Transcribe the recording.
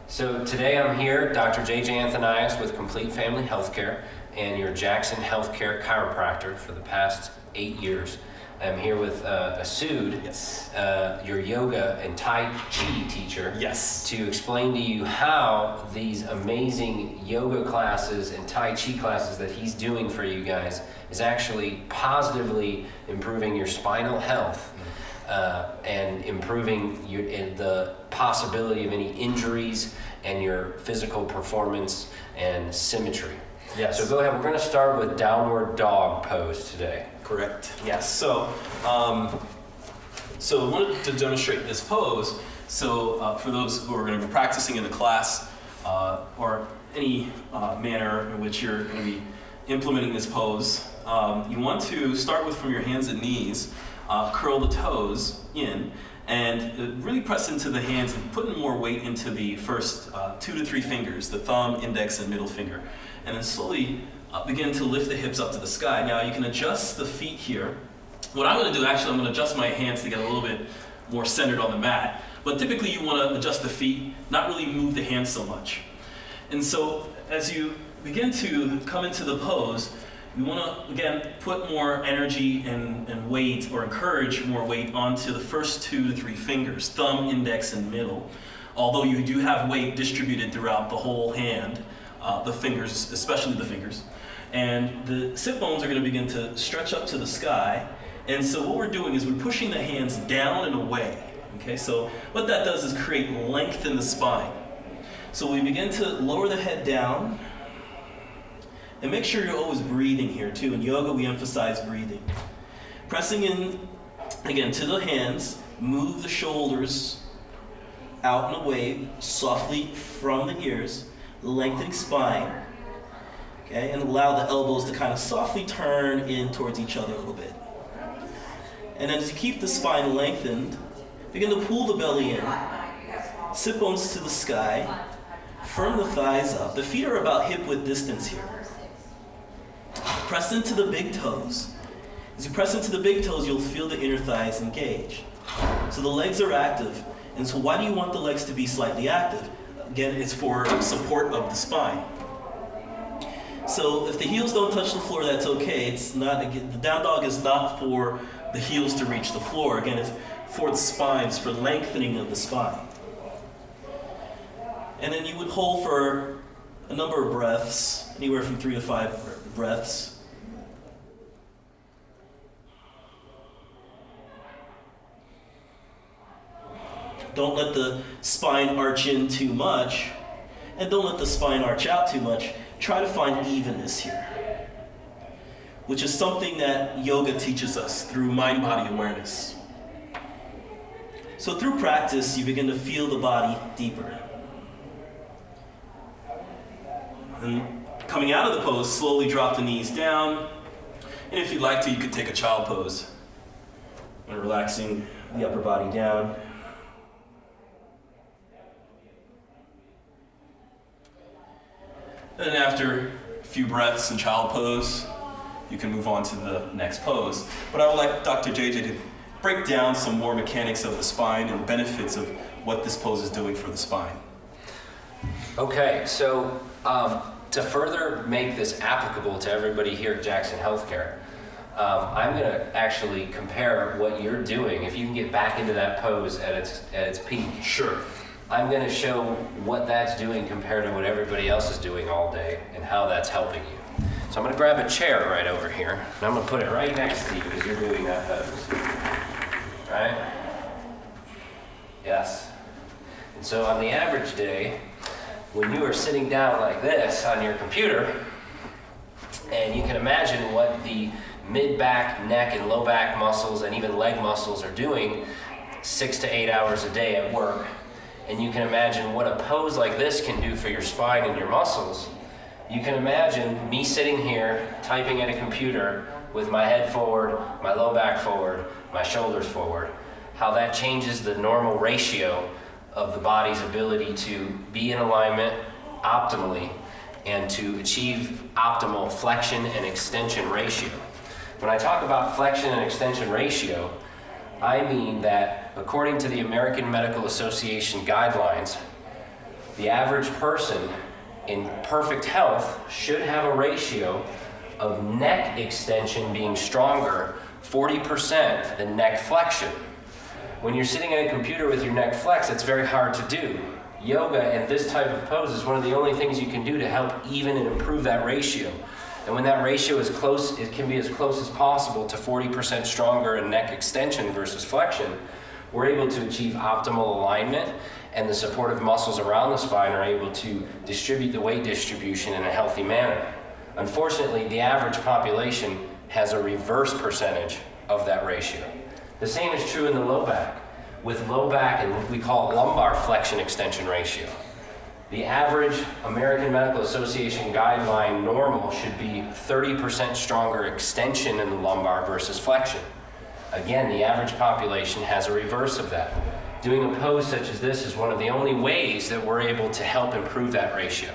So today I'm here, Dr. J.J. Anthonias with Complete Family Healthcare and your Jackson Healthcare chiropractor for the past 8 years. I'm here with Asood, Yes. Your yoga and Tai Chi teacher, Yes. to explain to you how these amazing yoga classes and Tai Chi classes that he's doing for you guys is actually positively improving your spinal health and improving the possibility of any injuries and your physical performance and symmetry. Yes. So go ahead, we're going to start with downward dog pose today. Correct. Yes. So I wanted to demonstrate this pose. So for those who are going to be practicing in the class or any manner in which you're going to be implementing this pose, you want to start with from your hands and knees, curl the toes in, and really press into the hands and put more weight into the first 2 to 3 fingers, the thumb, index, and middle finger. And then slowly begin to lift the hips up to the sky. Now you can adjust the feet here. What I'm going to do, actually, I'm going to adjust my hands to get a little bit more centered on the mat. But typically you want to adjust the feet, not really move the hands so much. And so as you begin to come into the pose, you want to, again, put more energy and weight, or encourage more weight onto the first 2 to 3 fingers, thumb, index, and middle. Although you do have weight distributed throughout the whole hand, the fingers, especially the fingers. And the sit bones are going to begin to stretch up to the sky. And so what we're doing is we're pushing the hands down and away. Okay, so what that does is create length in the spine. So we begin to lower the head down. And make sure you're always breathing here too. In yoga, we emphasize breathing. Pressing in, again, to the hands. Move the shoulders out and away, softly from the ears. Lengthening spine. Okay, and allow the elbows to kind of softly turn in towards each other a little bit. And then as you keep the spine lengthened, begin to pull the belly in. Sit bones to the sky. Firm the thighs up. The feet are about hip-width distance here. Press into the big toes. As you press into the big toes, you'll feel the inner thighs engage. So the legs are active. And so why do you want the legs to be slightly active? Again, it's for support of the spine. So if the heels don't touch the floor, that's okay. It's not, again, the down dog is not for the heels to reach the floor. Again, it's for the spine, it's for lengthening of the spine. And then you would hold for a number of breaths, anywhere from 3 to 5 breaths. Don't let the spine arch in too much, and don't let the spine arch out too much. Try to find evenness here, which is something that yoga teaches us through mind-body awareness. So through practice, you begin to feel the body deeper. And coming out of the pose, slowly drop the knees down. And if you'd like to, you could take a child pose. And relaxing the upper body down. And after a few breaths in child pose, you can move on to the next pose. But I would like Dr. JJ to break down some more mechanics of the spine and benefits of what this pose is doing for the spine. Okay, so to further make this applicable to everybody here at Jackson Healthcare, I'm going to actually compare what you're doing. If you can get back into that pose at its peak. Sure. I'm going to show what that's doing compared to what everybody else is doing all day and how that's helping you. So I'm going to grab a chair right over here, and I'm going to put it right next to you as you're doing that pose. Right? Yes. And so on the average day, when you are sitting down like this on your computer, and you can imagine what the mid-back, neck, and low back muscles and even leg muscles are doing 6 to 8 hours a day at work, and you can imagine what a pose like this can do for your spine and your muscles, you can imagine me sitting here typing at a computer with my head forward, my low back forward, my shoulders forward, how that changes the normal ratio of the body's ability to be in alignment optimally and to achieve optimal flexion and extension ratio. When I talk about flexion and extension ratio, I mean that according to the American Medical Association guidelines, The average person in perfect health should have a ratio of neck extension being stronger 40% than neck flexion. When you're sitting at a computer with your neck flexed, it's very hard to do. Yoga and this type of pose is one of the only things you can do to help even and improve that ratio. And when that ratio is close, it can be as close as possible to 40% stronger in neck extension versus flexion, we're able to achieve optimal alignment, and the supportive muscles around the spine are able to distribute the weight distribution in a healthy manner. Unfortunately, the average population has a reverse percentage of that ratio. The same is true in the low back. With low back, and we call it lumbar flexion extension ratio. The average American Medical Association guideline normal should be 30% stronger extension in the lumbar versus flexion. Again, the average population has a reverse of that. Doing a pose such as this is one of the only ways that we're able to help improve that ratio.